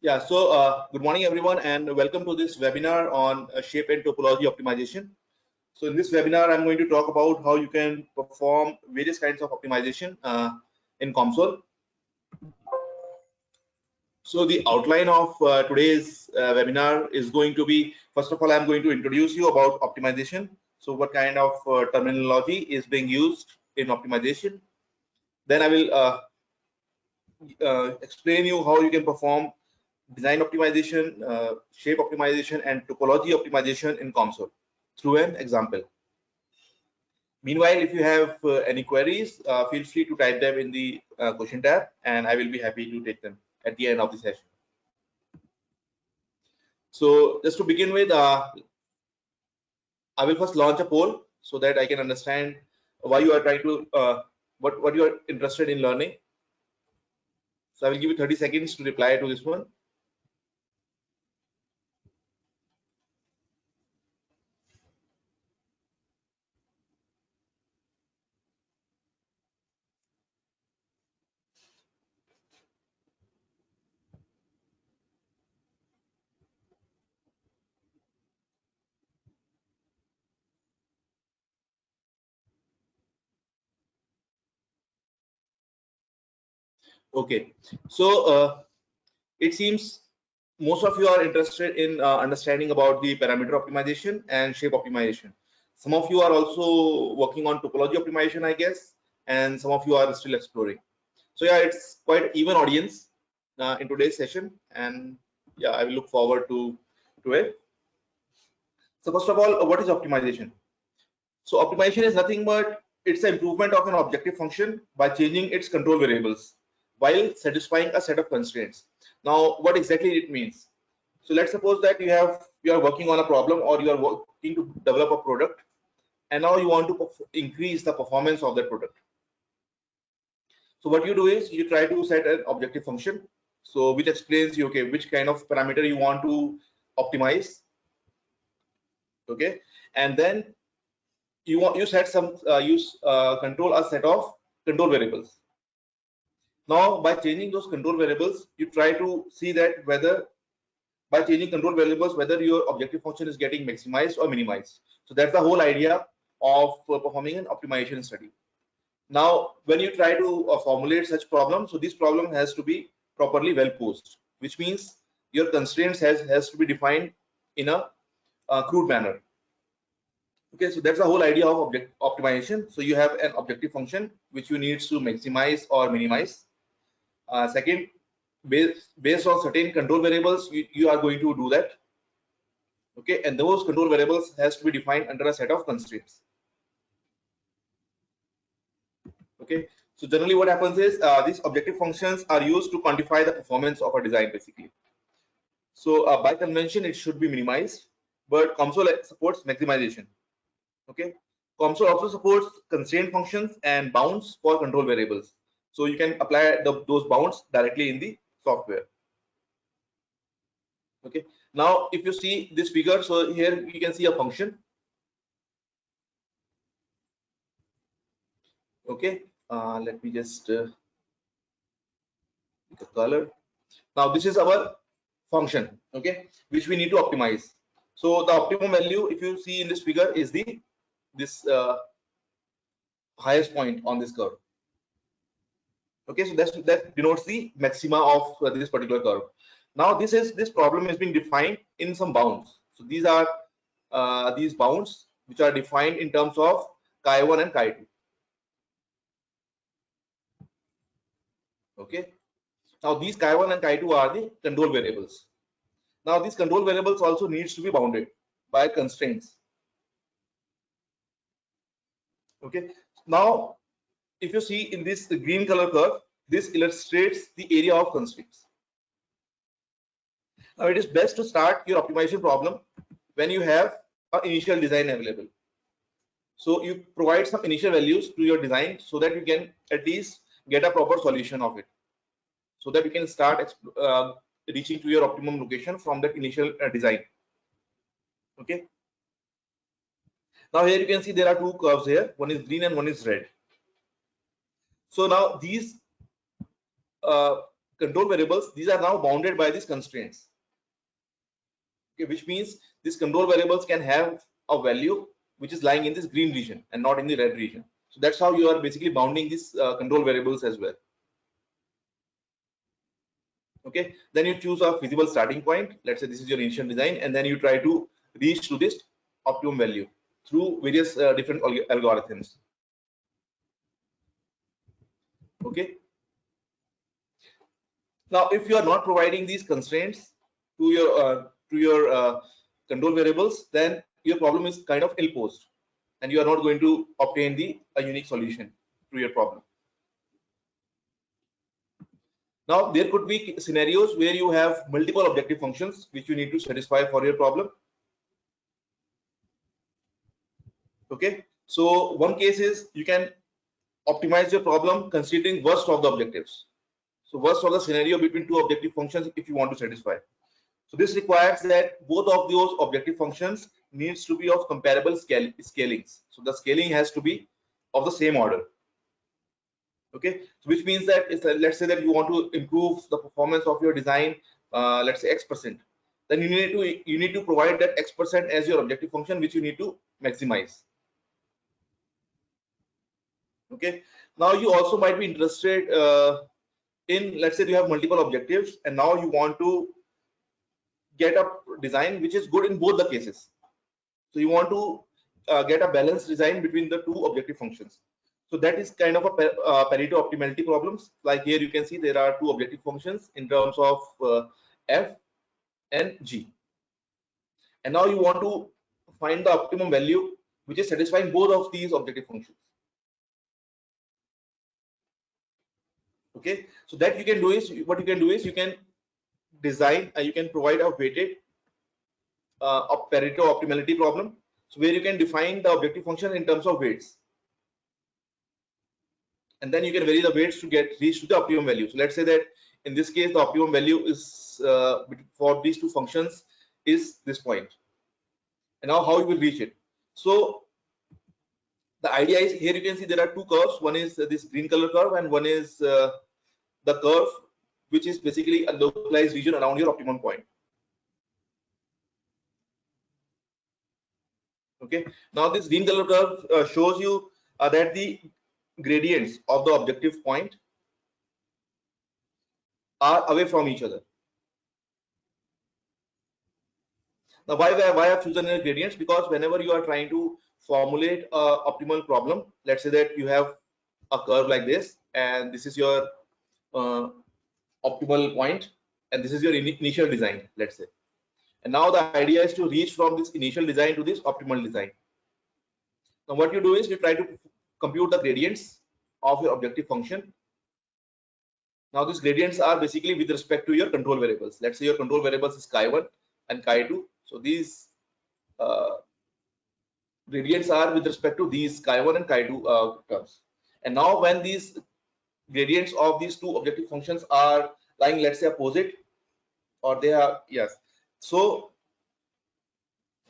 Yeah, so good morning everyone and welcome to this webinar on shape and topology optimization. So in this webinar, I'm going to talk about how you can perform various kinds of optimization in COMSOL. So the outline of today's webinar is going to be, first of all, I'm going to introduce you about optimization. So what kind of terminology is being used in optimization. Then I will explain you how you can perform design optimization, shape optimization, and topology optimization in COMSOL through an example. Meanwhile, if you have any queries, feel free to type them in the question tab, and I will be happy to take them at the end of the session. So just to begin with, I will first launch a poll so that I can understand why you are trying to, what you are interested in learning. So I will give you 30 seconds to reply to this one. Okay, so it seems most of you are interested in understanding about the parameter optimization and shape optimization. Some of you are also working on topology optimization, I guess, and some of you are still exploring. So yeah, it's quite even audience in today's session, and yeah, I will look forward to it. So first of all, what is optimization? So optimization is nothing but it's an improvement of an objective function by changing its control variables while satisfying a set of constraints. Now, what exactly it means? So let's suppose that you are working on a problem, or you are working to develop a product, and now you want to increase the performance of that product. So what you do is you try to set an objective function, so which explains you, okay, which kind of parameter you want to optimize. Okay, and then you set some control a set of control variables. Now by changing those control variables, you try to see that whether by changing control variables whether your objective function is getting maximized or minimized. So that's the whole idea of performing an optimization study. Now when you try to formulate such problem, so this problem has to be properly well posed, which means your constraints has to be defined in a crude manner. Okay, so that's the whole idea of object optimization. So you have an objective function which you need to maximize or minimize. Second, based on certain control variables, you are going to do that. Okay, and those control variables has to be defined under a set of constraints. Okay, so generally what happens is these objective functions are used to quantify the performance of a design basically. So by convention, it should be minimized, but COMSOL supports maximization. Okay, COMSOL also supports constraint functions and bounds for control variables. So you can apply those bounds directly in the software. Okay, now if you see this figure, so here you can see a function. Okay, let me just pick a color. Now this is our function, okay, which we need to optimize. So the optimum value, if you see in this figure, is this highest point on this curve. Okay, so that denotes the maxima of this particular curve. Now this problem is being defined in some bounds. So these are these bounds which are defined in terms of chi1 and chi2. Okay, now these chi1 and chi2 are the control variables. Now these control variables also needs to be bounded by constraints. Okay, now if you see in this green color curve, this illustrates the area of constraints. Now it is best to start your optimization problem when you have an initial design available. So you provide some initial values to your design so that you can at least get a proper solution of it, so that you can start reaching to your optimum location from that initial design. Okay, now here you can see there are two curves here, one is green and one is red. So now these control variables, these are now bounded by these constraints. Okay, which means these control variables can have a value which is lying in this green region and not in the red region. So that's how you are basically bounding these control variables as well. Okay, then you choose a feasible starting point. Let's say this is your initial design, and then you try to reach to this optimum value through various different algorithms. Okay, now if you are not providing these constraints to your control variables, then your problem is kind of ill-posed, and you are not going to obtain a unique solution to your problem. Now there could be scenarios where you have multiple objective functions which you need to satisfy for your problem. Okay, so one case is you can optimize your problem considering worst of the objectives. So worst of the scenario between two objective functions if you want to satisfy. So this requires that both of those objective functions needs to be of comparable scalings. So the scaling has to be of the same order. Okay, so which means that let's say that you want to improve the performance of your design, let's say X%, then you need to provide that X% as your objective function, which you need to maximize. Okay, now you also might be interested in, let's say you have multiple objectives and now you want to get a design which is good in both the cases. So you want to get a balanced design between the two objective functions. So that is kind of a Pareto optimality problems. Like here you can see there are two objective functions in terms of f and g, and now you want to find the optimum value which is satisfying both of these objective functions. Okay, so that you can do is, what you can do is you can design, you can provide a weighted Pareto optimality problem, so where you can define the objective function in terms of weights, and then you can vary the weights to reach to the optimum value. So let's say that in this case the optimum value is for these two functions is this point, and now how you will reach it. So the idea is, here you can see there are two curves. One is this green color curve, and one is the curve which is basically a localized region around your optimum point. Okay, now this green color curve shows you that the gradients of the objective point are away from each other. Now why I've chosen gradients? Because whenever you are trying to formulate a optimal problem, let's say that you have a curve like this, and this is your optimal point, and this is your initial design, let's say. And now the idea is to reach from this initial design to this optimal design. Now what you do is you try to compute the gradients of your objective function. Now these gradients are basically with respect to your control variables. Let's say your control variables is chi1 and chi2. So these gradients are with respect to these chi1 and chi2 terms. And now when these gradients of these two objective functions are lying, let's say, opposite, or they are, yes, so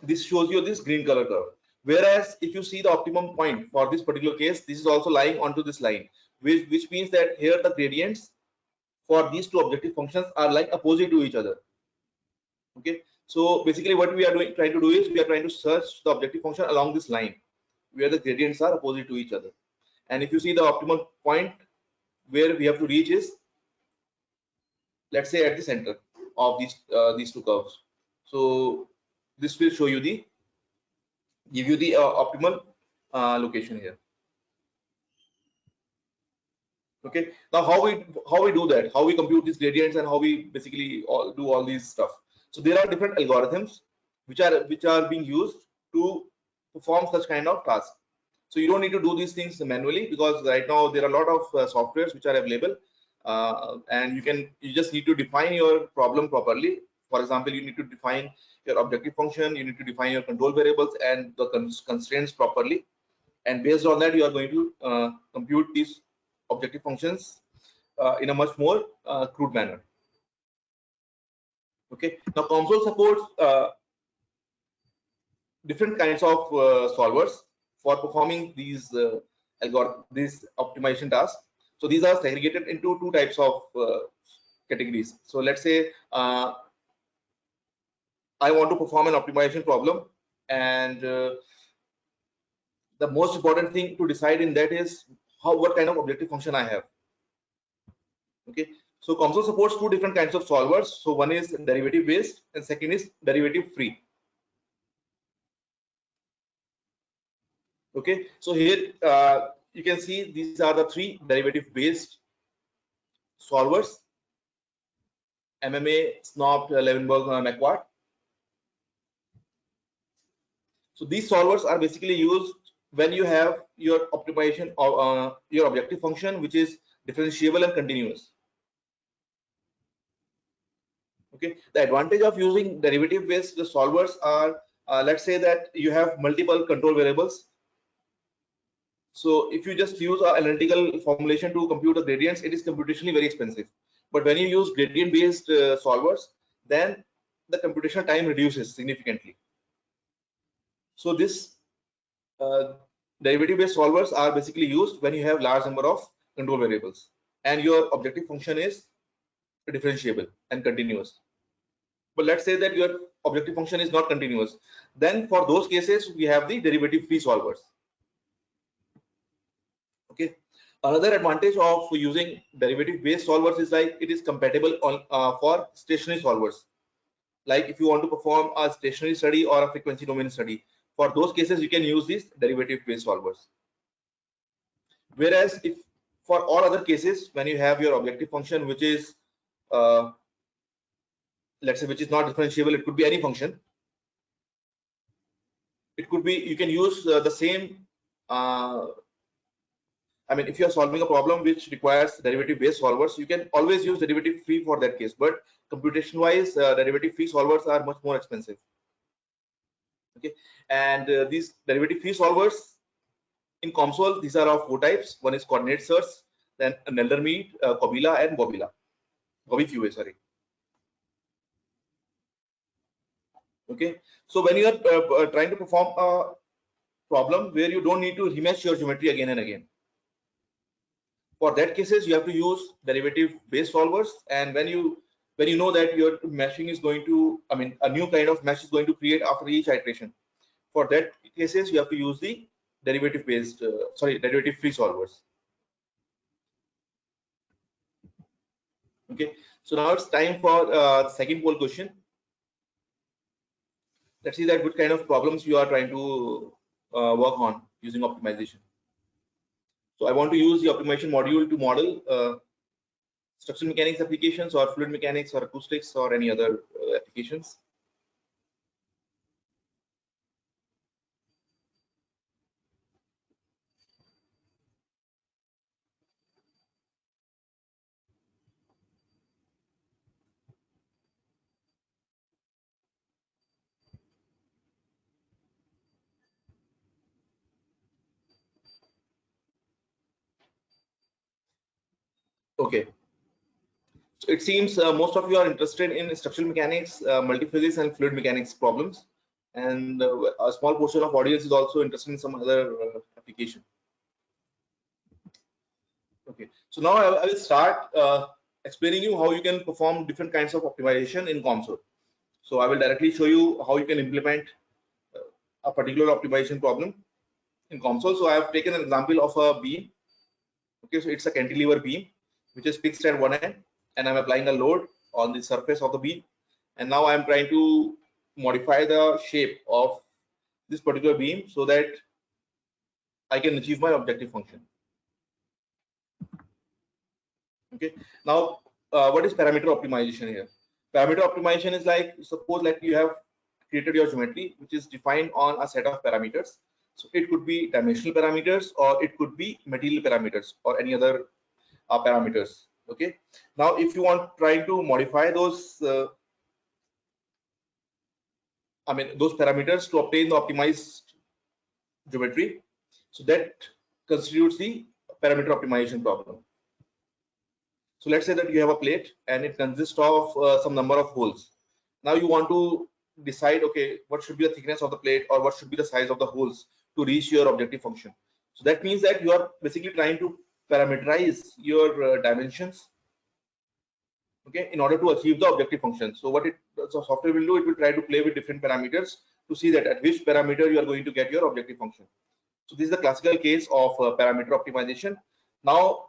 this shows you this green color curve. Whereas if you see the optimum point for this particular case, this is also lying onto this line, which means that here the gradients for these two objective functions are like opposite to each other. Okay, so basically what we are trying to do is we are trying to search the objective function along this line where the gradients are opposite to each other. And if you see the optimal point where we have to reach is, let's say, at the center of these two curves. So this will show you give you the optimal location here. Okay, now how we do that, how we compute these gradients, and how we basically do all these stuff. So there are different algorithms which are being used to perform such kind of tasks. So you don't need to do these things manually, because right now there are a lot of softwares which are available, and you just need to define your problem properly. For example, you need to define your objective function, you need to define your control variables and the constraints properly, and based on that you are going to compute these objective functions in a much more crude manner. Okay, now COMSOL supports different kinds of solvers for performing these optimization tasks. So these are segregated into two types of categories. So let's say I want to perform an optimization problem, and the most important thing to decide in that is what kind of objective function I have. Okay, so COMSOL supports two different kinds of solvers. So one is derivative based and second is derivative free. Okay, so here you can see these are the three derivative based solvers: MMA, SNOP, Levenberg, McQuart. So these solvers are basically used when you have your optimization or your objective function, which is differentiable and continuous. Okay, the advantage of using derivative based solvers are, let's say that you have multiple control variables. So if you just use an analytical formulation to compute the gradients, it is computationally very expensive. But when you use gradient based solvers, then the computational time reduces significantly. So this derivative based solvers are basically used when you have large number of control variables and your objective function is differentiable and continuous. But let's say that your objective function is not continuous, then for those cases we have the derivative free solvers. Okay, another advantage of using derivative based solvers is like it is compatible on for stationary solvers. Like if you want to perform a stationary study or a frequency domain study, for those cases you can use these derivative based solvers. Whereas if for all other cases, when you have your objective function which is let's say which is not differentiable, it could be any function, it could be, you can use the same I mean, if you are solving a problem which requires derivative based solvers, you can always use derivative free for that case, but computation wise derivative free solvers are much more expensive. Okay, and these derivative free solvers in COMSOL, these are of four types. One is coordinate search, then Neldermead, Cobila, and Bobila. GobiQA, sorry. Okay, so when you are trying to perform a problem where you don't need to remesh your geometry again and again, for that cases you have to use derivative based solvers, and when you know that your meshing is going to, I mean, a new kind of mesh is going to create after each iteration, for that cases you have to use the derivative based derivative free solvers. Okay, so now it's time for the second poll question. Let's see that what kind of problems you are trying to work on using optimization. So I want to use the optimization module to model structural mechanics applications or fluid mechanics or acoustics or any other applications. Okay, so it seems most of you are interested in structural mechanics, multiphysics, and fluid mechanics problems, and a small portion of audience is also interested in some other application. Okay, so now I will start explaining you how you can perform different kinds of optimization in COMSOL. So I will directly show you how you can implement a particular optimization problem in COMSOL. So I have taken an example of a beam. Okay, so it's a cantilever beam which is fixed at one end, and I'm applying a load on the surface of the beam, and now I'm trying to modify the shape of this particular beam so that I can achieve my objective function. Okay, now what is parameter optimization here? Parameter optimization is like, suppose like you have created your geometry which is defined on a set of parameters. So it could be dimensional parameters or it could be material parameters or any other parameters. Okay, now if you want trying to modify those I mean those parameters to obtain the optimized geometry, so that constitutes the parameter optimization problem. So let's say that you have a plate and it consists of some number of holes. Now you want to decide, okay, what should be the thickness of the plate or what should be the size of the holes to reach your objective function. So that means that you are basically trying to parameterize your dimensions okay, in order to achieve the objective function. So what the software will do, it will try to play with different parameters to see that at which parameter you are going to get your objective function. So this is the classical case of parameter optimization. Now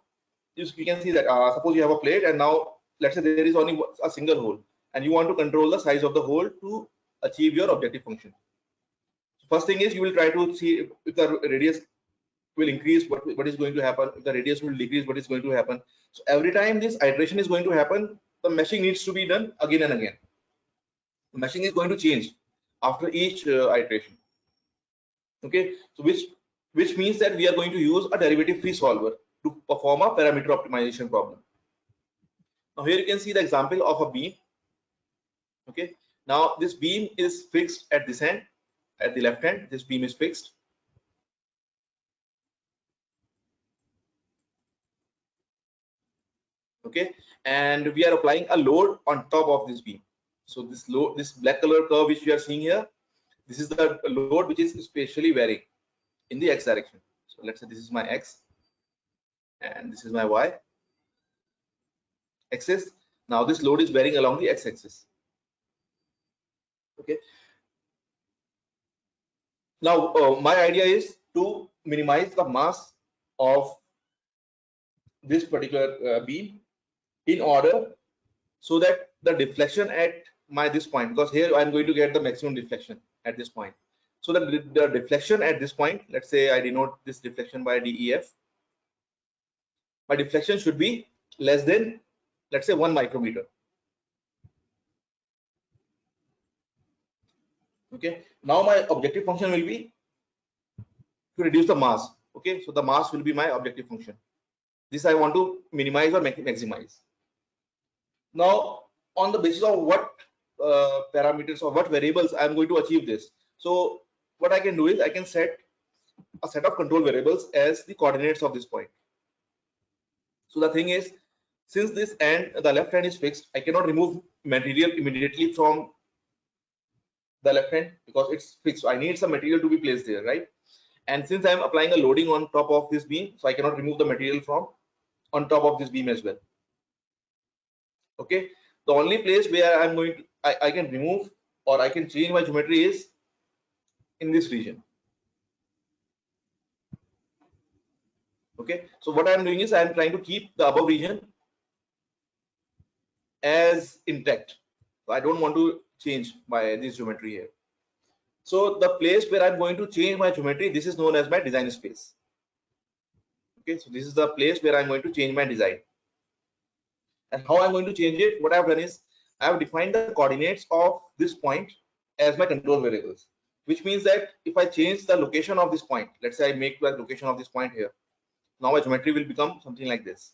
we can see that suppose you have a plate, and now let's say there is only a single hole, and you want to control the size of the hole to achieve your objective function. So first thing is you will try to see if the radius will increase, what is going to happen. If the radius will decrease, what is going to happen. So every time this iteration is going to happen, the meshing needs to be done again and again. The meshing is going to change after each iteration. Okay, so which means that we are going to use a derivative free solver to perform a parameter optimization problem. Now here you can see the example of a beam. Okay, now this beam is fixed at this end, at the left hand. This beam is fixed. Okay, and we are applying a load on top of this beam. So this load, this black color curve which we are seeing here, this is the load which is spatially varying in the x direction. So let's say this is my x and this is my y axis. Now this load is varying along the x axis. Okay, now my idea is to minimize the mass of this particular beam in order so that the deflection at this point, because here I'm going to get the maximum deflection at this point. So the deflection at this point, let's say I denote this deflection by DEF. My deflection should be less than, let's say, 1 micrometer. Okay, now my objective function will be to reduce the mass. Okay, so the mass will be my objective function. This I want to minimize or maximize. Now, on the basis of what parameters or what variables I'm going to achieve this. So what I can do is I can set a set of control variables as the coordinates of this point. So the thing is, since this end, the left hand is fixed, I cannot remove material immediately from the left hand because it's fixed. So I need some material to be placed there, right? And since I'm applying a loading on top of this beam, so I cannot remove the material from on top of this beam as well. Okay, the only place where I'm going to I can remove or I can change my geometry is in this region. Okay, so what I'm doing is I'm trying to keep the above region as intact. So I don't want to change my this geometry here. So the place where I'm going to change my geometry, this is known as my design space. Okay, so this is the place where I'm going to change my design. And how I'm going to change it, what I've done is I have defined the coordinates of this point as my control variables, which means that if I change the location of this point, let's say I make the location of this point here, now my geometry will become something like this,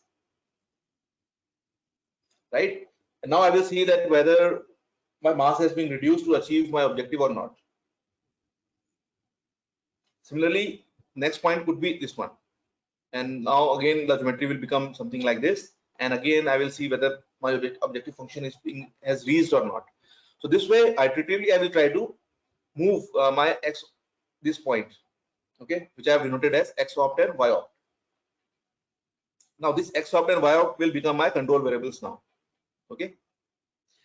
right? And now I will see that whether my mass has been reduced to achieve my objective or not. Similarly, next point could be this one, and now again the geometry will become something like this, and again I will see whether my objective function has reached or not. So this way iteratively I will try to move my x this point, okay, which I have denoted as x opt and y opt. Now this x opt and y opt will become my control variables now. Okay,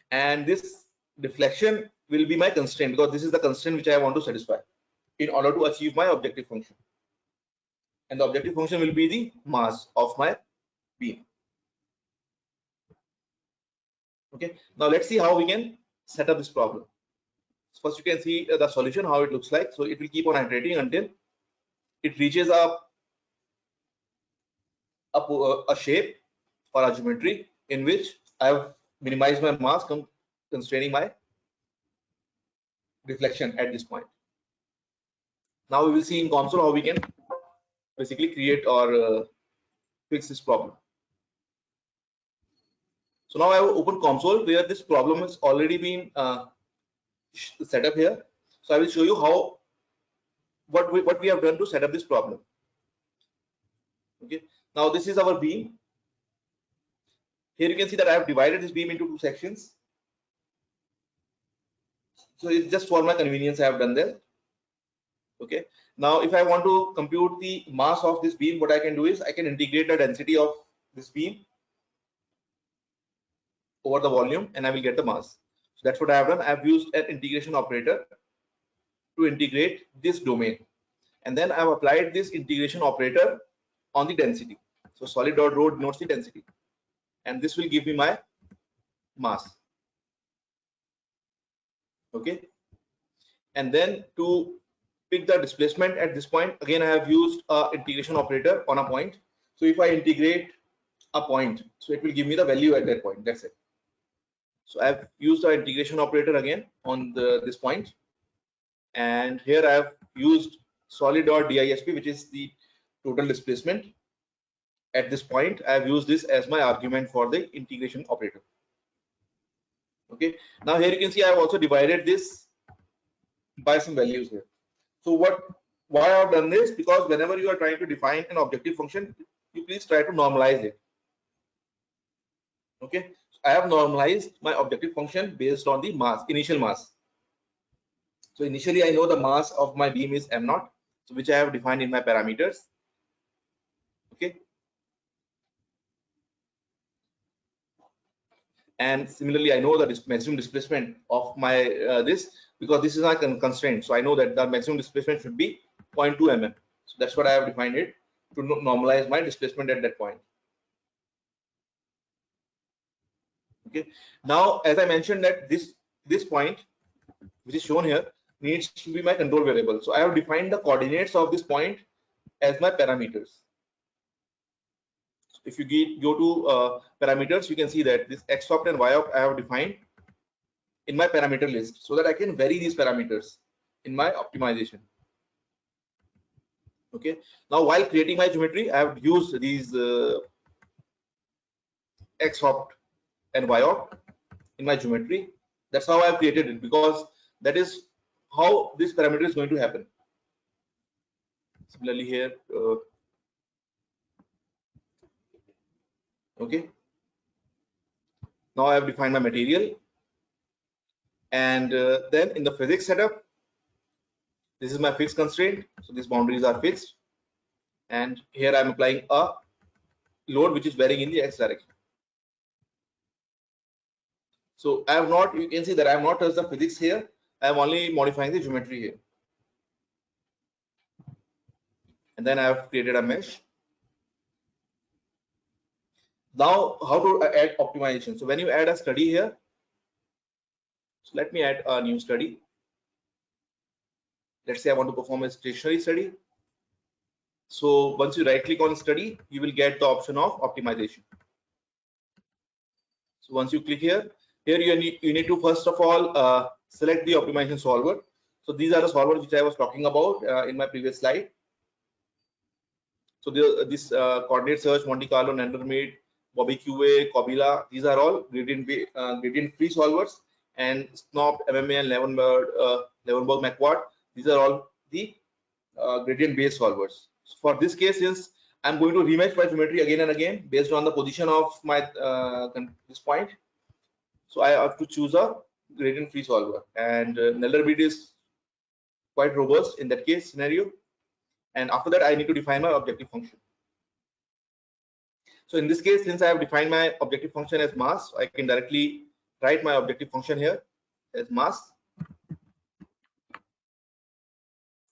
and this deflection will be my constraint because this is the constraint which I want to satisfy in order to achieve my objective function, and the objective function will be the mass of my beam. Okay, now let's see how we can set up this problem. First you can see the solution, how it looks like. So it will keep on iterating until it reaches a shape or a geometry in which I have minimized my mass, constraining my deflection at this point. Now we will see in console how we can basically create or fix this problem. So now I have opened console where this problem has already been set up here. So I will show you how what we have done to set up this problem. Okay, now this is our beam. Here you can see that I have divided this beam into two sections. So it's just for my convenience I have done that. Okay, now if I want to compute the mass of this beam, what I can do is I can integrate the density of this beam over the volume and I will get the mass. So that's what I have done. I've used an integration operator to integrate this domain, and then I've applied this integration operator on the density. So solid dot rho denotes the density, and this will give me my mass. Okay, and then to pick the displacement at this point, again I have used a integration operator on a point. So if I integrate a point, so it will give me the value at that point. That's it. So I've used the integration operator again on this point, and here I have used solid dot disp, which is the total displacement at this point. I have used this as my argument for the integration operator. Okay, now here you can see I have also divided this by some values here. So why I have done this, because whenever you are trying to define an objective function, you please try to normalize it. Okay, so I have normalized my objective function based on the mass, initial mass. So initially I know the mass of my beam is m0, so which I have defined in my parameters. Okay, and similarly I know the maximum displacement of my this, because this is not constraint. So I know that the maximum displacement should be 0.2 mm. So that's what I have defined it to normalize my displacement at that point. Okay, now as I mentioned that this point which is shown here needs to be my control variable. So I have defined the coordinates of this point as my parameters. So if you go to parameters, you can see that this x opt and y opt I have defined in my parameter list, so that I can vary these parameters in my optimization. Okay, now while creating my geometry, I have used these x opt and y opt in my geometry. That's how I have created it, because that is how this parameter is going to happen. Similarly here, okay, now I have defined my material, and then in the physics setup, this is my fixed constraint, so these boundaries are fixed, and here I am applying a load which is varying in the x direction. So I have not, you can see that I have not touched the physics here, I am only modifying the geometry here. And then I have created a mesh. Now how to add optimization? So when you add a study here, so let me add a new study. Let's say I want to perform a stationary study. So once you right click on study, you will get the option of optimization. So once you click here you need to first of all select the optimization solver. So these are the solvers which I was talking about in my previous slide. So this coordinate search, Monte Carlo, Nandermead, Bobby QA, Cobila, these are all gradient free solvers, and SNOP, MMA, and Levenberg McQuart, these are all the gradient based solvers. So for this case, since I'm going to rematch my geometry again and again based on the position of my this point, so I have to choose a gradient free solver, and Nelderbead is quite robust in that case scenario. And after that I need to define my objective function. So in this case, since I have defined my objective function as mass, I can directly write my objective function here as mass.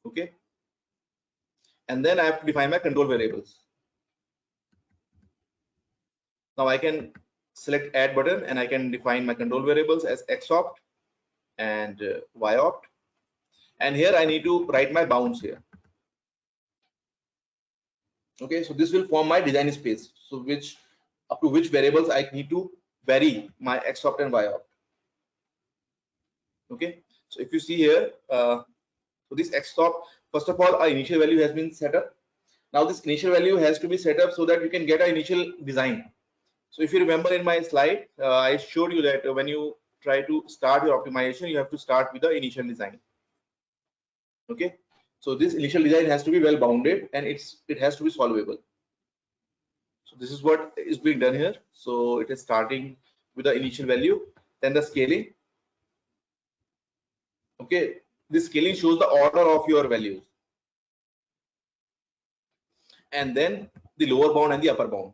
Okay, and then I have to define my control variables. Now I can select add button and I can define my control variables as x opt and y opt, and here I need to write my bounds here. Okay, so this will form my design space, so which up to which variables I need to vary my x opt and y opt. Okay, so if you see here, so this x opt, first of all our initial value has been set up. Now this initial value has to be set up so that you can get an initial design. So if you remember in my slide, I showed you that when you try to start your optimization, you have to start with the initial design. Okay, so this initial design has to be well bounded and it has to be solvable. So this is what is being done here. So it is starting with the initial value, then the scaling. Okay, this scaling shows the order of your values, and then the lower bound and the upper bound.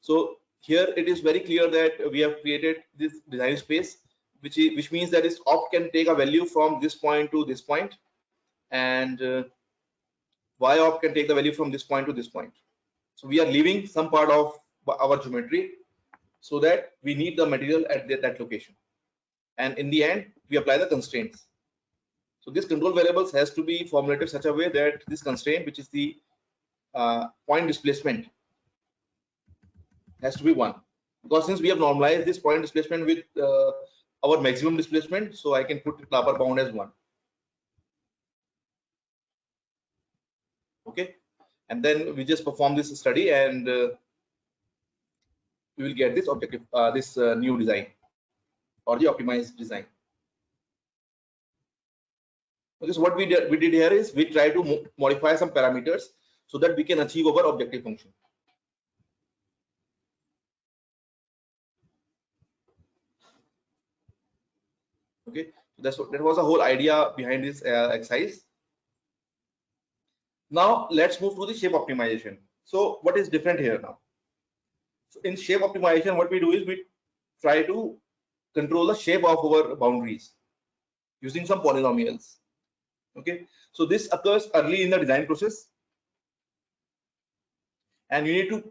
So here it is very clear that we have created this design space, which means that this opt can take a value from this point to this point, and y opt can take the value from this point to this point. So we are leaving some part of our geometry so that we need the material at that location, and in the end we apply the constraints. So this control variables has to be formulated such a way that this constraint, which is the point displacement, has to be 1, because since we have normalized this point displacement with our maximum displacement, so I can put the upper bound as 1. Okay, and then we just perform this study, and we will get this objective, this new design or the optimized design. Okay, so what we did here is we try to modify some parameters so that we can achieve our objective function. Okay, so that was the whole idea behind this exercise. Now let's move to the shape optimization. So what is different here now? So in shape optimization, what we do is we try to control the shape of our boundaries using some polynomials. Okay, so this occurs early in the design process, and you need to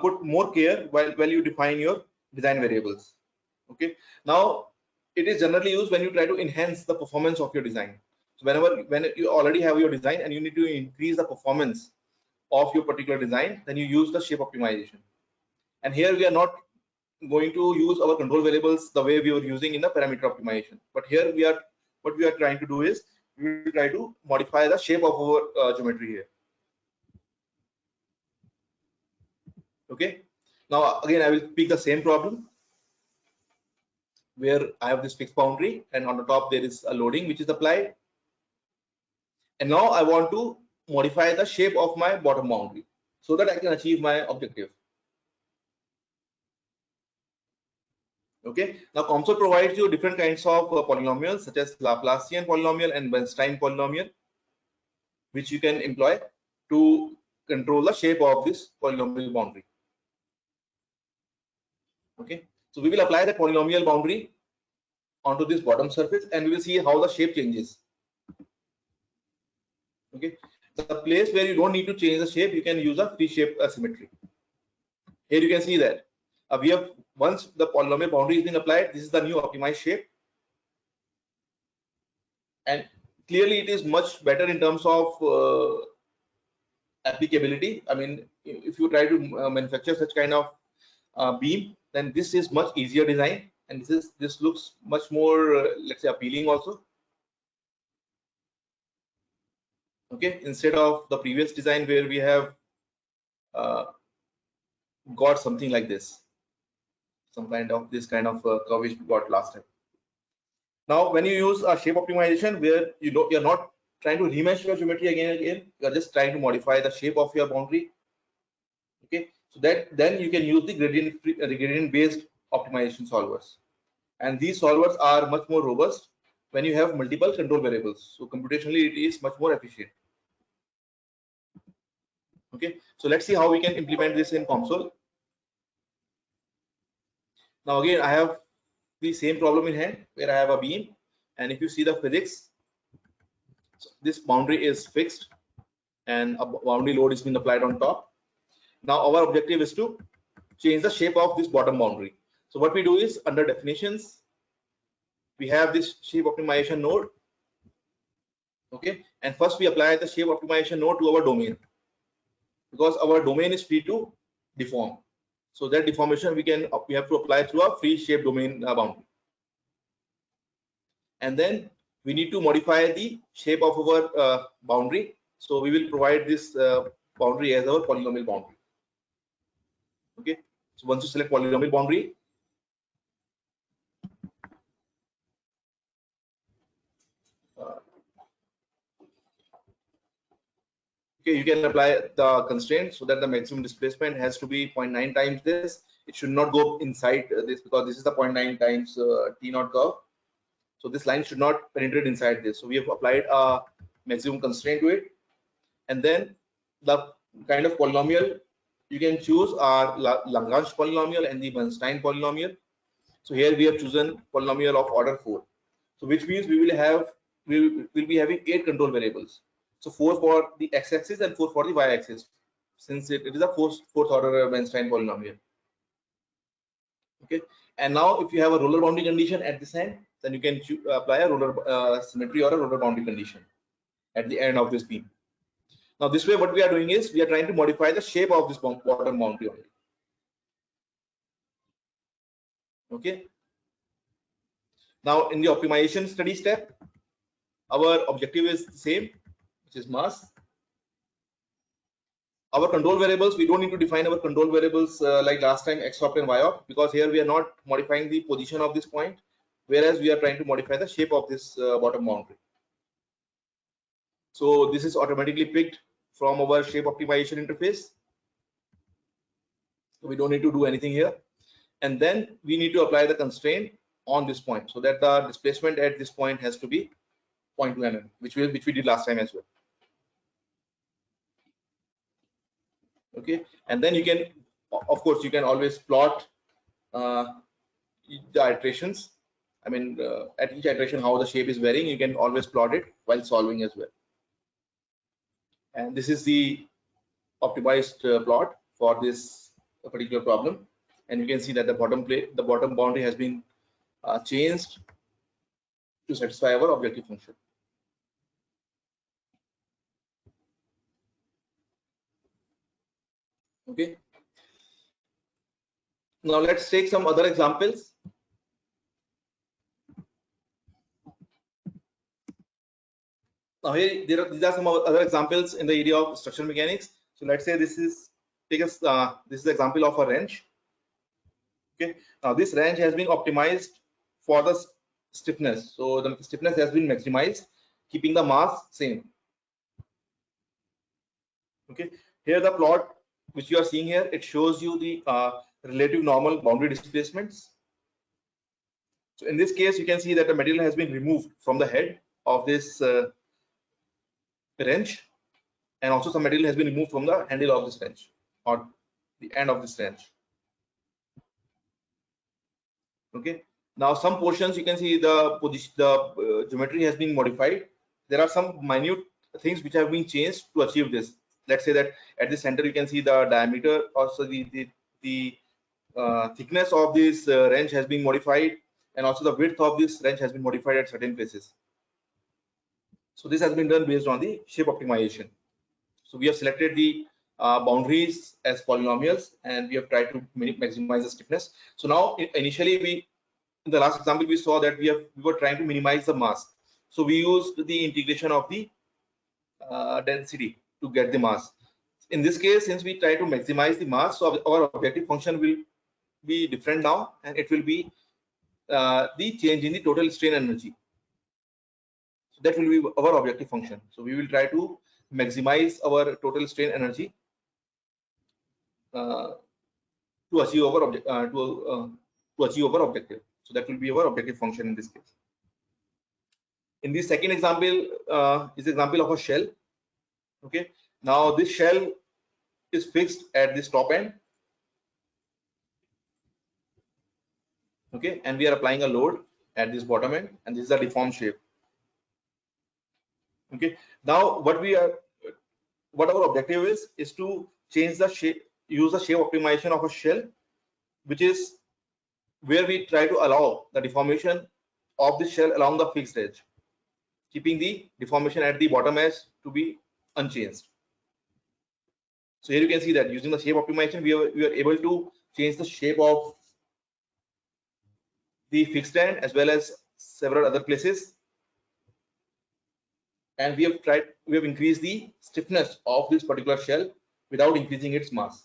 put more care while you define your design variables. Okay, now it is generally used when you try to enhance the performance of your design. So when you already have your design and you need to increase the performance of your particular design, then you use the shape optimization. And here we are not going to use our control variables the way we were using in the parameter optimization, but here what we are trying to do is we will try to modify the shape of our geometry here. Okay, now again I will pick the same problem where I have this fixed boundary, and on the top there is a loading which is applied, and now I want to modify the shape of my bottom boundary so that I can achieve my objective. Okay, now COMSOL provides you different kinds of polynomials such as Laplacian polynomial and Bernstein polynomial, which you can employ to control the shape of this polynomial boundary. Okay, so we will apply the polynomial boundary onto this bottom surface, and we will see how the shape changes. Okay, the place where you don't need to change the shape, you can use a free shape symmetry. Here you can see that we have, once the polynomial boundary is being applied, this is the new optimized shape, and clearly it is much better in terms of applicability. I mean, if you try to manufacture such kind of beam, then this is much easier design, and this looks much more let's say appealing also. Okay, instead of the previous design where we have got something like this, some kind of this kind of curve which we got last time. Now when you use a shape optimization where you're not trying to remesh your geometry again and again, you're just trying to modify the shape of your boundary. Okay, so that then you can use the gradient based optimization solvers, and these solvers are much more robust when you have multiple control variables, so computationally it is much more efficient. Okay, so let's see how we can implement this in COMSOL. Now again I have the same problem in hand where I have a beam, and if you see the physics, so this boundary is fixed and a boundary load is being applied on top. Now our objective is to change the shape of this bottom boundary. So what we do is, under definitions, we have this shape optimization node. Okay, and first we apply the shape optimization node to our domain, because our domain is free to deform. So that deformation we have to apply through a free shape domain boundary, and then we need to modify the shape of our boundary. So we will provide this boundary as our polynomial boundary. Okay, so once you select polynomial boundary, okay, you can apply the constraint so that the maximum displacement has to be 0.9 times this. It should not go inside this, because this is the 0.9 times T naught curve. So this line should not penetrate inside this. So we have applied a maximum constraint to it, and then the kind of polynomial you can choose our Lagrange polynomial and the Bernstein polynomial. So here we have chosen polynomial of order 4. So which means we will be having 8 control variables. So 4 for the x-axis and 4 for the y-axis, since it is a fourth order Bernstein polynomial. Okay, and now if you have a roller boundary condition at this end, then you can apply a roller symmetry or a roller boundary condition at the end of this beam. Now this way what we are doing is we are trying to modify the shape of this bottom boundary only. Okay, now in the optimization study step, our objective is the same, which is mass. Our control variables, we don't need to define our control variables like last time x opt and y opt, because here we are not modifying the position of this point, whereas we are trying to modify the shape of this bottom boundary. So this is automatically picked from our shape optimization interface. So we don't need to do anything here. And then we need to apply the constraint on this point, so that the displacement at this point has to be 0.2 mm, which we did last time as well. Okay, and then you can, of course, you can always plot the iterations. I mean, at each iteration, how the shape is varying, you can always plot it while solving as well. And this is the optimized plot for this particular problem. And you can see that the bottom boundary has been changed to satisfy our objective function. Okay. Now let's take some other examples. Now here these are some other examples in the area of structural mechanics. So let's say this is this is the example of a wrench. Okay. Now this wrench has been optimized for the stiffness. So the stiffness has been maximized, keeping the mass same. Okay. Here the plot which you are seeing here, it shows you the relative normal boundary displacements. So in this case, you can see that the material has been removed from the head of this wrench, and also some material has been removed from the handle of this wrench or the end of this wrench. Okay. Now some portions you can see the position, the geometry has been modified. There are some minute things which have been changed to achieve this. Let's say that at the center you can see the diameter, also the thickness of this wrench has been modified, and also the width of this wrench has been modified at certain places. So this has been done based on the shape optimization. So we have selected the boundaries as polynomials, and we have tried to maximize the stiffness. So now initially in the last example we saw that we were trying to minimize the mass. So we used the integration of the density to get the mass. In this case, since we try to maximize the mass, so our objective function will be different now, and it will be the change in the total strain energy. So that will be our objective function. So we will try to maximize our total strain energy to achieve our objective. So that will be our objective function in this case. In the second example is example of a shell. Okay. Now this shell is fixed at this top end. Okay, and we are applying a load at this bottom end, and this is a deformed shape. Okay. Now what our objective is to change the shape, use the shape optimization of a shell, which is where we try to allow the deformation of the shell along the fixed edge, keeping the deformation at the bottom edge to be unchanged. So here you can see that using the shape optimization, we are able to change the shape of the fixed end as well as several other places, and we have increased the stiffness of this particular shell without increasing its mass.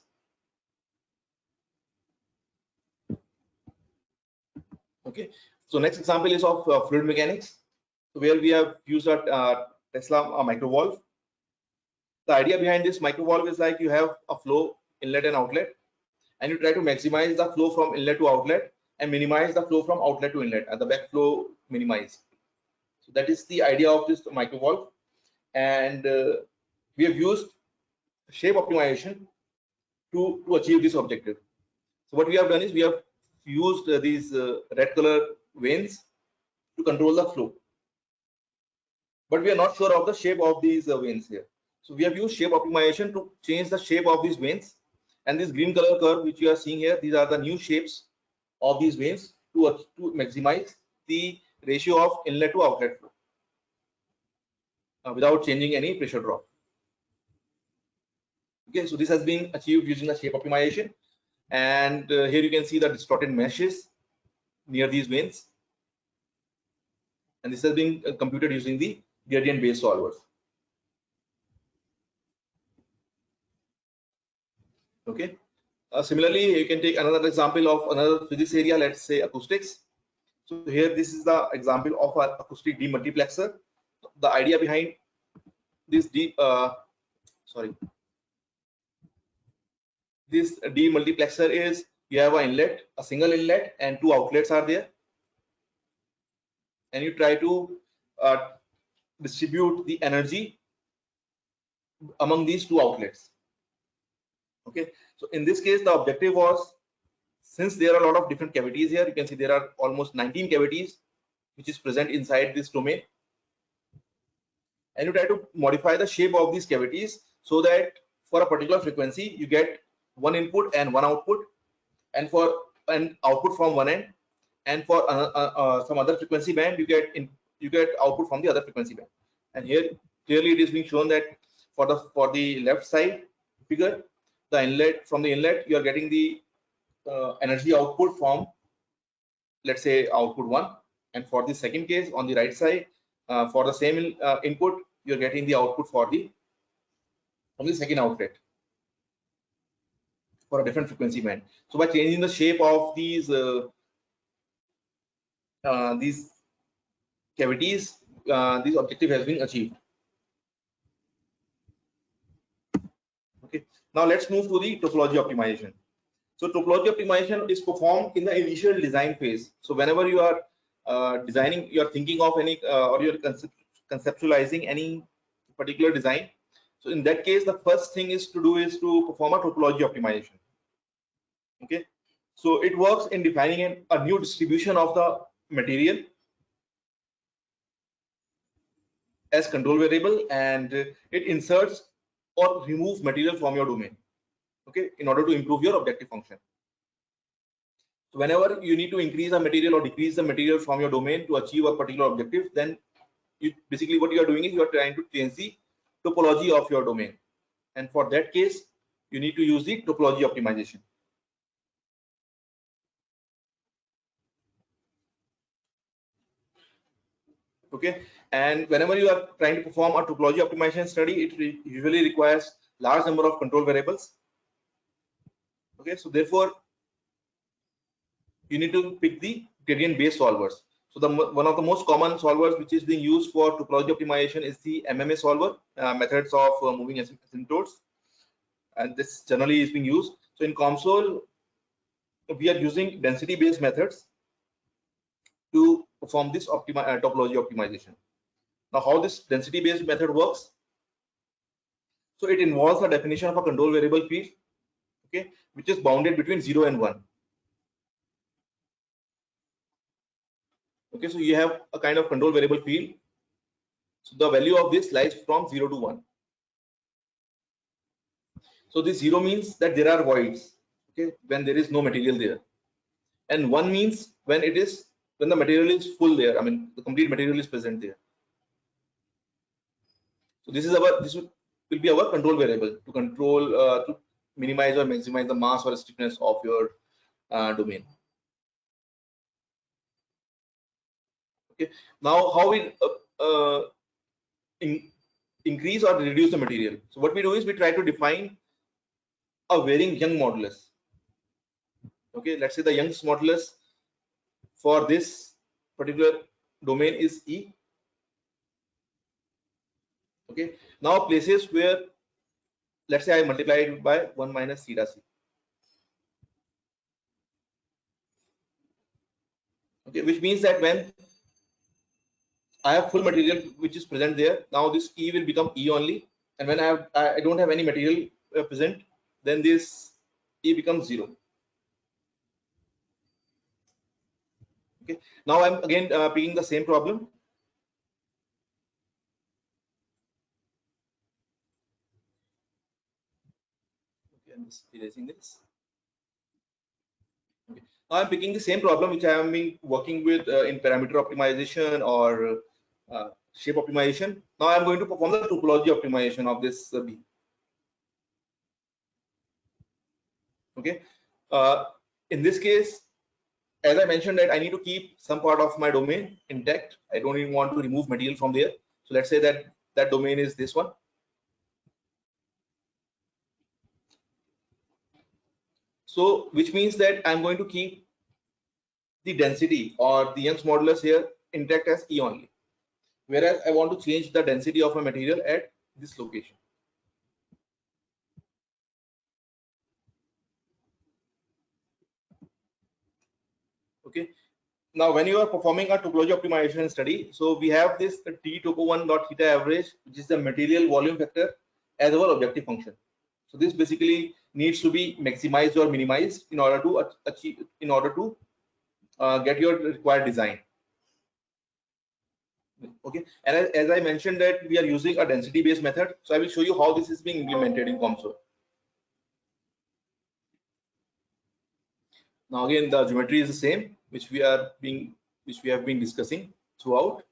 Okay, so next example is of fluid mechanics, where we have used a Tesla micro valve. The idea behind this micro valve is like you have a flow inlet and outlet, and you try to maximize the flow from inlet to outlet and minimize the flow from outlet to inlet, and the backflow minimized. So that is the idea of this micro valve, and we have used shape optimization to achieve this objective. So what we have done is we have used these red color veins to control the flow, but we are not sure of the shape of these veins here. So we have used shape optimization to change the shape of these veins, and this green color curve which you are seeing here, these are the new shapes of these veins to maximize the ratio of inlet to outlet flow without changing any pressure drop. Okay, so this has been achieved using the shape optimization, and here you can see the distorted meshes near these veins, and this has been computed using the gradient based solvers. Okay, similarly you can take another example of another physics area, let's say acoustics. So here this is the example of our acoustic demultiplexer. The idea behind this this demultiplexer is you have an inlet, a single inlet, and two outlets are there, and you try to distribute the energy among these two outlets. Okay, so in this case the objective was, since there are a lot of different cavities here, you can see there are almost 19 cavities which is present inside this domain, and you try to modify the shape of these cavities so that for a particular frequency you get one input and one output, and for an output from one end, and for some other frequency band you get output from the other frequency band. And here clearly it is being shown that for the left side figure, the inlet, from the inlet you are getting the energy output from, let's say, output 1, and for the second case on the right side, for the same input you're getting the output from the second outlet for a different frequency band. So by changing the shape of these cavities, this objective has been achieved. Okay, now let's move to the topology optimization. So topology optimization is performed in the initial design phase. So whenever you are designing, you are thinking of any or you're conceptualizing any particular design. So in that case, the first thing is to perform a topology optimization. Okay, so it works in defining a new distribution of the material as control variable, and it inserts or removes material from your domain, okay, in order to improve your objective function. So whenever you need to increase the material or decrease the material from your domain to achieve a particular objective, then basically what you are doing is you are trying to change the topology of your domain, and for that case you need to use the topology optimization. Okay, and whenever you are trying to perform a topology optimization study, it usually requires large number of control variables. Okay, so therefore you need to pick the gradient based solvers. So one of the most common solvers which is being used for topology optimization is the MMA solver, methods of moving asymptotes, and this generally is being used. So in COMSOL we are using density based methods to perform this topology optimization. Now how this density based method works? So it involves the definition of a control variable field, okay, which is bounded between 0 and 1. Okay, so you have a kind of control variable field. So the value of this lies from 0 to 1. So this 0 means that there are voids, okay, when there is no material there, and 1 means when the material is full there. I mean the complete material is present there. So this will be our control variable to control to minimize or maximize the mass or stiffness of your domain. Okay, now how we increase or reduce the material? So what we do is we try to define a varying Young modulus. Okay, let's say the Young's modulus for this particular domain is E. Okay, now places where, let's say I multiply it by 1 minus theta c. Okay, which means that when I have full material which is present there, now this E will become E only, and when I don't have any material present, then this E becomes 0. Okay. Now I'm again picking the same problem. Okay, I'm just erasing this. Okay. Now I'm picking the same problem which I have been working with in parameter optimization or shape optimization. Now I'm going to perform the topology optimization of this B. Okay. In this case, as I mentioned that I need to keep some part of my domain intact. I don't even want to remove material from there. So let's say that that domain is this one. So which means that I'm going to keep the density or the Young's modulus here intact as E only. Whereas I want to change the density of my material at this location. Okay. Now, when you are performing a topology optimization study, so we have this T topo1 dot theta average, which is the material volume factor, as our objective function. So this basically needs to be maximized or minimized in order to achieve, in order to get your required design. Okay, and as I mentioned that we are using a density based method, so I will show you how this is being implemented in COMSOL. Now again, the geometry is the same, which we have been discussing throughout.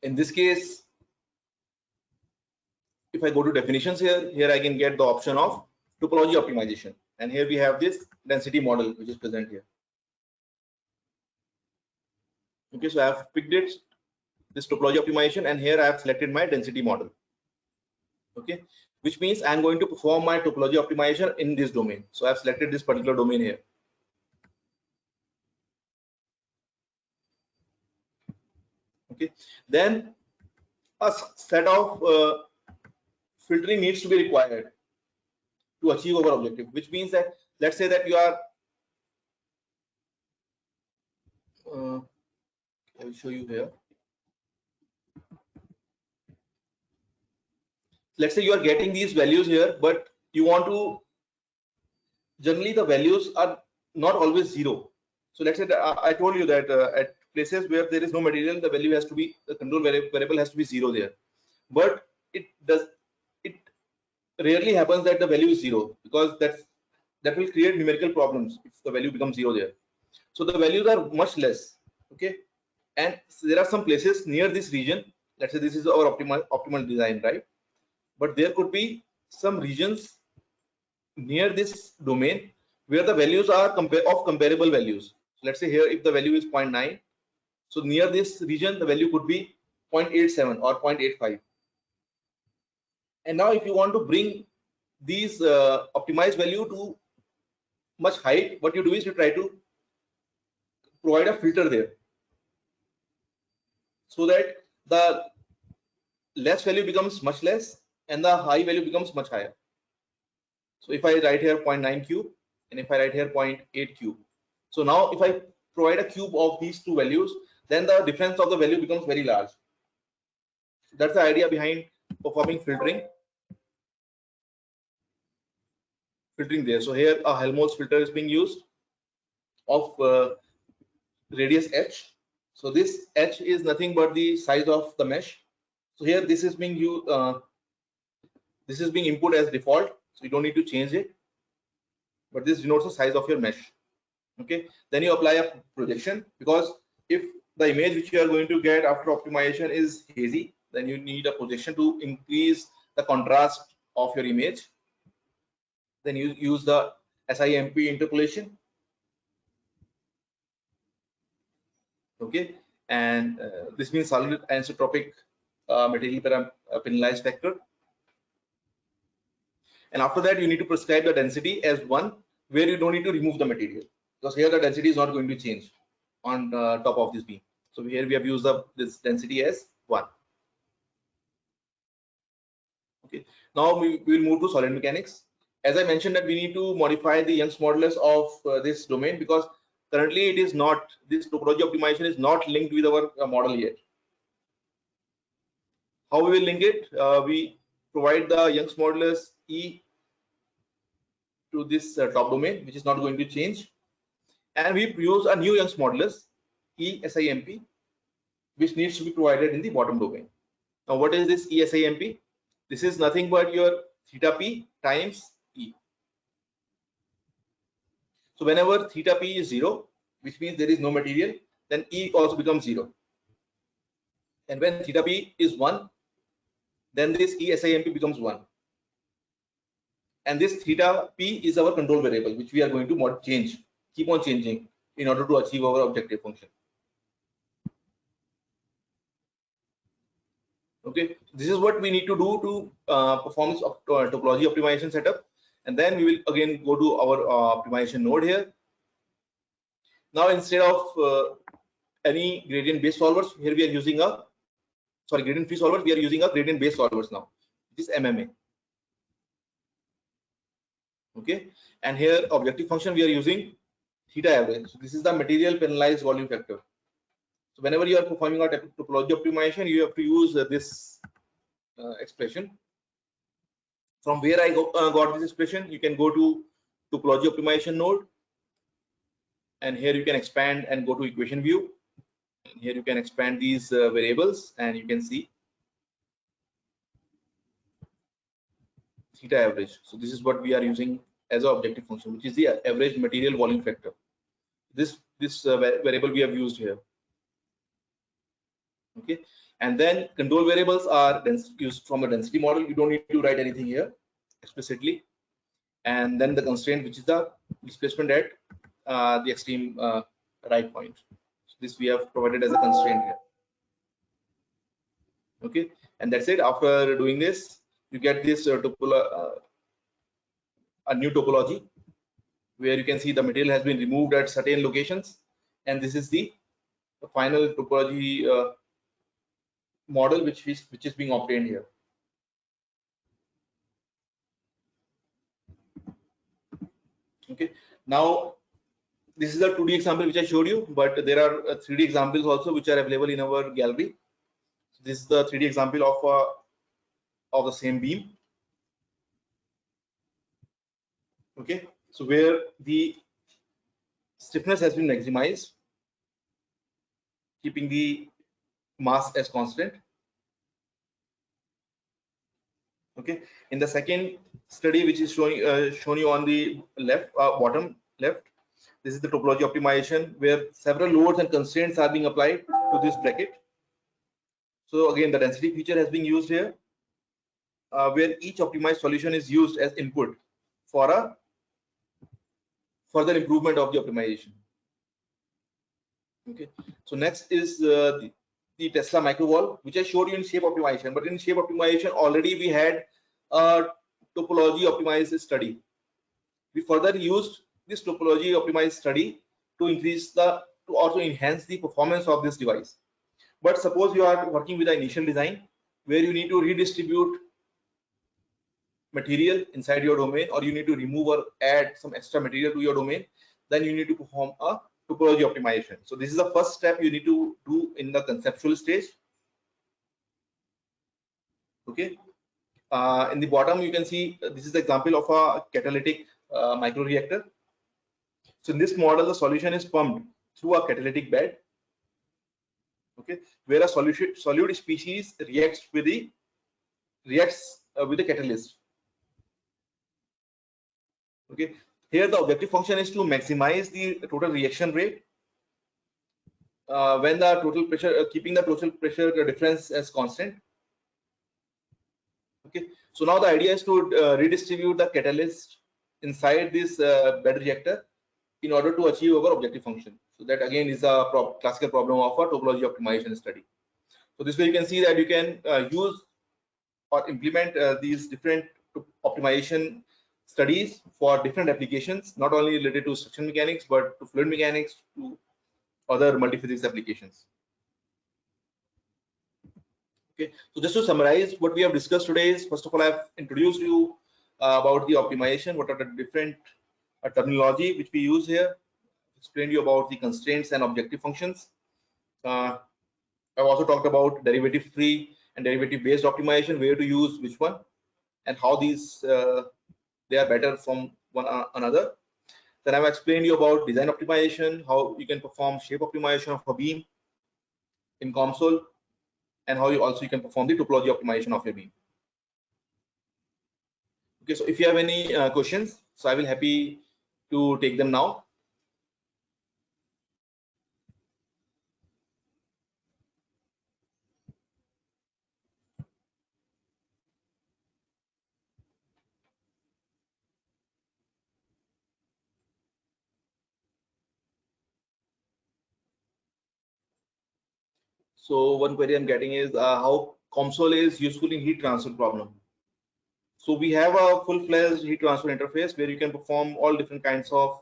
In this case, if I go to definitions here I can get the option of topology optimization, and here we have this density model which is present here. Okay, so I have picked it, this topology optimization, and here I have selected my density model. Okay, which means I'm going to perform my topology optimization in this domain. So I've selected this particular domain here. Okay, then a set of filtering needs to be required to achieve our objective, which means that let's say that you are I will show you here. Let's say you are getting these values here, but you want to, generally the values are not always 0. So let's say that I told you that at places where there is no material, the value has to be, the control variable has to be 0 there. But it rarely happens that the value is 0, because that will create numerical problems if the value becomes 0 there. So the values are much less. Okay, and there are some places near this region. Let's say this is our optimal design, right? But there could be some regions near this domain where the values are of comparable values. So let's say here if the value is 0.9, so near this region the value could be 0.87 or 0.85. And now if you want to bring these optimized value to much height, what you do is you try to provide a filter there so that the less value becomes much less and the high value becomes much higher. So if I write here 0.9 cube and if I write here 0.8 cube, so now if I provide a cube of these two values, then the difference of the value becomes very large. That's the idea behind performing filtering there. So here a Helmholtz filter is being used of radius h. So this h is nothing but the size of the mesh. So here this is being used, this is being input as default, so you don't need to change it, but this denotes the size of your mesh. Okay, then you apply a projection, because if the image which you are going to get after optimization is hazy, then you need a projection to increase the contrast of your image. Then you use the SIMP interpolation. Okay, and this means solid anisotropic material penalized factor. And after that you need to prescribe the density as 1, where you don't need to remove the material, because here the density is not going to change on top of this beam. So here we have used this density as 1. Okay, now we will move to solid mechanics. As I mentioned that we need to modify the Young's modulus of this domain, because currently it is not, this topology optimization is not linked with our model yet. How we will link it? provide the Young's modulus E to this top domain, which is not going to change, and we use a new Young's modulus ESIMP, which needs to be provided in the bottom domain. Now, what is this ESIMP? This is nothing but your theta p times E. So whenever theta p is 0, which means there is no material, then E also becomes 0. And when theta p is 1, then this ESIMP becomes 1. And this theta p is our control variable, which we are going to change, keep on changing in order to achieve our objective function. Okay, this is what we need to do to perform this topology optimization setup, and then we will again go to our optimization node here. Now, instead of any gradient based solvers, here we are using a gradient free solvers. We are using a gradient based solvers now, which is MMA. Okay, and here objective function we are using theta average. So this is the material penalized volume factor. So whenever you are performing a topology optimization, you have to use this expression. From where I got this expression, you can go to topology optimization node, and here you can expand and go to equation view. And here you can expand these variables, and you can see theta average. So this is what we are using as an objective function, which is the average material volume factor. This variable we have used here. Okay, and then control variables are used from a density model. You don't need to write anything here explicitly. And then the constraint, which is the displacement at the extreme right point. So this we have provided as a constraint here. Okay, and that's it. After doing this, you get this a new topology where you can see the material has been removed at certain locations, and this is the final topology model which is being obtained here. Okay, now this is a 2D example which I showed you, but there are 3D examples also which are available in our gallery. So this is the 3D example of the same beam. Okay, so where the stiffness has been maximized, keeping the mass as constant. Okay, in the second study, which is shown you on the left, bottom left, this is the topology optimization where several loads and constraints are being applied to this bracket. So again, the density feature has been used here, where each optimized solution is used as input for a further improvement of the optimization. Okay, so next is the Tesla microvolve, which I showed you in shape optimization, but in shape optimization already we had a topology optimized study. We further used this topology optimized study to also enhance the performance of this device. But suppose you are working with the initial design where you need to redistribute material inside your domain, or you need to remove or add some extra material to your domain, then you need to perform a topology optimization. So this is the first step you need to do in the conceptual stage. Okay, in the bottom you can see this is the example of a catalytic microreactor. So in this model, the solution is pumped through a catalytic bed. Okay, where a solute species reacts with the catalyst. Okay, here the objective function is to maximize the total reaction rate when the total pressure, keeping the total pressure difference as constant. Okay, so now the idea is to redistribute the catalyst inside this bed reactor in order to achieve our objective function. So that again is a classical problem of a topology optimization study. So this way you can see that you can use or implement these different optimization studies for different applications, not only related to structural mechanics, but to fluid mechanics, to other multiphysics applications. Okay, so just to summarize what we have discussed today is, first of all, I've introduced you about the optimization, what are the different terminology which we use here, explained you about the constraints and objective functions. I've also talked about derivative free and derivative based optimization, where to use which one. and how these they are better from one another. Then I've explained you about design optimization, how you can perform shape optimization of a beam in COMSOL, and how you can perform the topology optimization of your beam. Okay, so if you have any questions, so I will happy to take them now. So one query I'm getting is how COMSOL is useful in heat transfer problem. So we have a full-fledged heat transfer interface where you can perform all different kinds of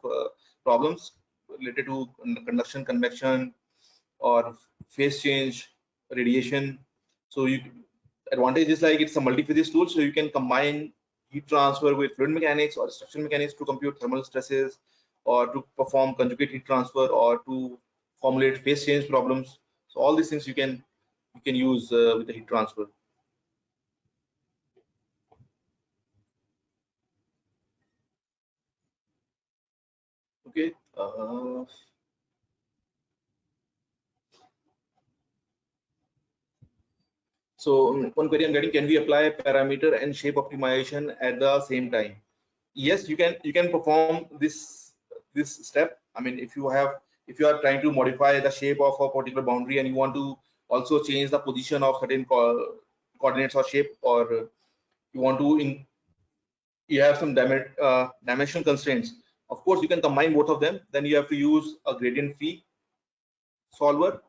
problems related to conduction, convection, or phase change, radiation. So you advantage is like it's a multi-physics tool, so you can combine heat transfer with fluid mechanics or structural mechanics to compute thermal stresses, or to perform conjugate heat transfer, or to formulate phase change problems. So all these things you can use with the heat transfer. Okay. So one query I'm getting: can we apply parameter and shape optimization at the same time? Yes, you can perform this step. I mean, if you are trying to modify the shape of a particular boundary and you want to also change the position of certain coordinates or shape, or you want to you have some dimensional constraints, of course you can combine both of them. Then you have to use a gradient fee solver,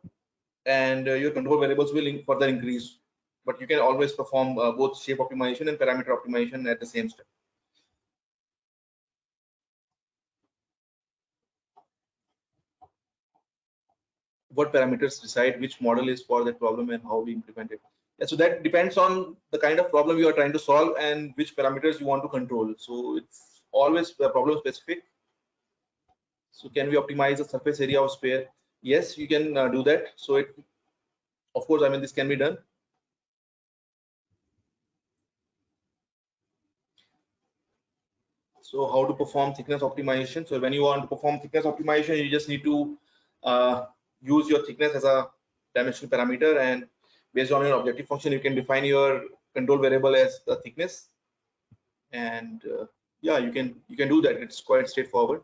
and your control variables will further increase. But you can always perform both shape optimization and parameter optimization at the same step. What parameters decide which model is for that problem and how we implement it? Yeah, so that depends on the kind of problem you are trying to solve and which parameters you want to control. So it's always problem specific. So can we optimize the surface area of sphere? Yes, you can do that. So it, of course, I mean, this can be done. So how to perform thickness optimization? So when you want to perform thickness optimization, you just need to use your thickness as a dimensional parameter, and based on your objective function, you can define your control variable as the thickness. And yeah, you can do that. It's quite straightforward.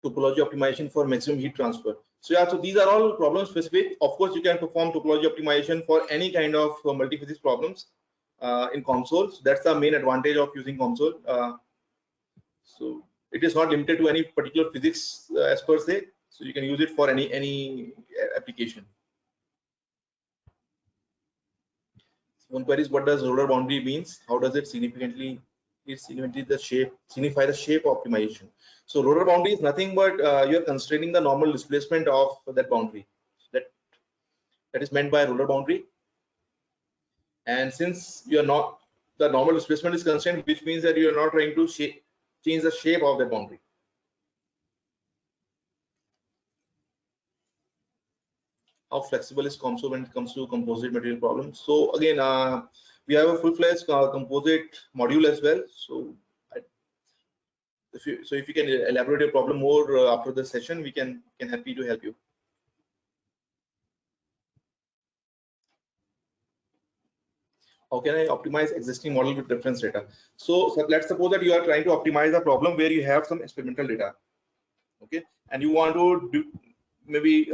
Topology optimization for maximum heat transfer. So yeah, so these are all problem specific. Of course, you can perform topology optimization for any kind of multi-physics problems in COMSOL. So that's the main advantage of using COMSOL. So it is not limited to any particular physics as per se. So you can use it for any application. One query is, what does roller boundary means? How does it significantly signify the shape optimization? So roller boundary is nothing but you're constraining the normal displacement of that boundary. That is meant by roller boundary. And since you're not, the normal displacement is constrained, which means that you're not trying to change the shape of that boundary. How flexible is COMSOL when it comes to composite material problems? So again, we have a full-fledged composite module as well. So if you can elaborate your problem more after the session, we can happy to help you. How can I optimize existing model with reference data? So let's suppose that you are trying to optimize a problem where you have some experimental data, okay, and you want to do maybe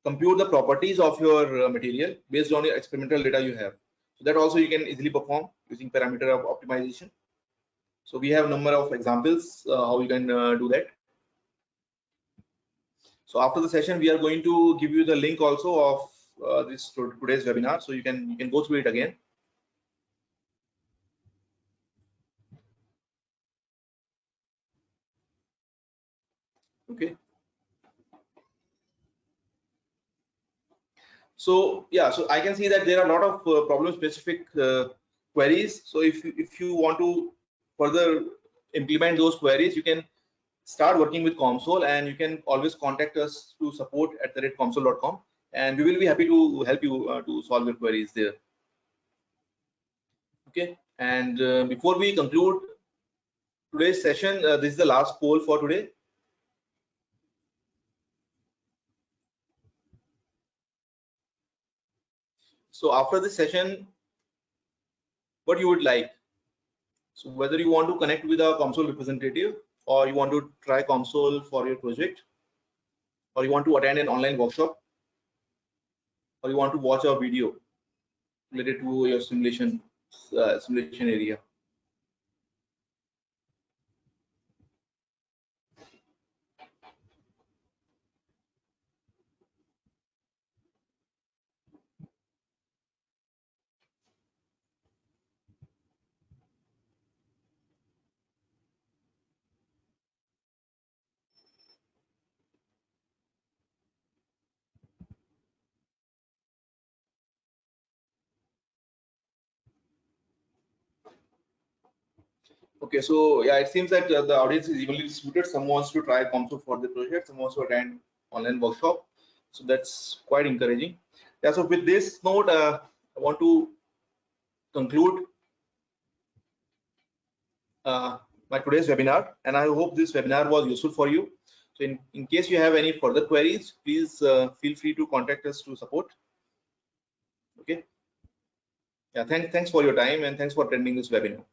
compute the properties of your material based on your experimental data you have. So that also you can easily perform using parameter of optimization. So we have a number of examples how you can do that. So after the session, we are going to give you the link also of this today's webinar, so you can go through it again. Okay. So yeah, so I can see that there are a lot of problem specific queries. So if you want to further implement those queries, you can start working with COMSOL, and you can always contact us to support@comsol.com, and we will be happy to help you to solve your queries there. Okay, and before we conclude today's session, this is the last poll for today. So after this session, what you would like? So whether you want to connect with a COMSOL representative, or you want to try COMSOL for your project, or you want to attend an online workshop, or you want to watch a video related to your simulation area. Okay, so yeah, it seems that the audience is evenly distributed. Some wants to try COMSOL for the project, some wants to attend online workshop. So that's quite encouraging. Yeah, so with this note, I want to conclude my today's webinar, and I hope this webinar was useful for you. So in case you have any further queries, please feel free to contact us to support. Okay. Yeah, thanks for your time, and thanks for attending this webinar.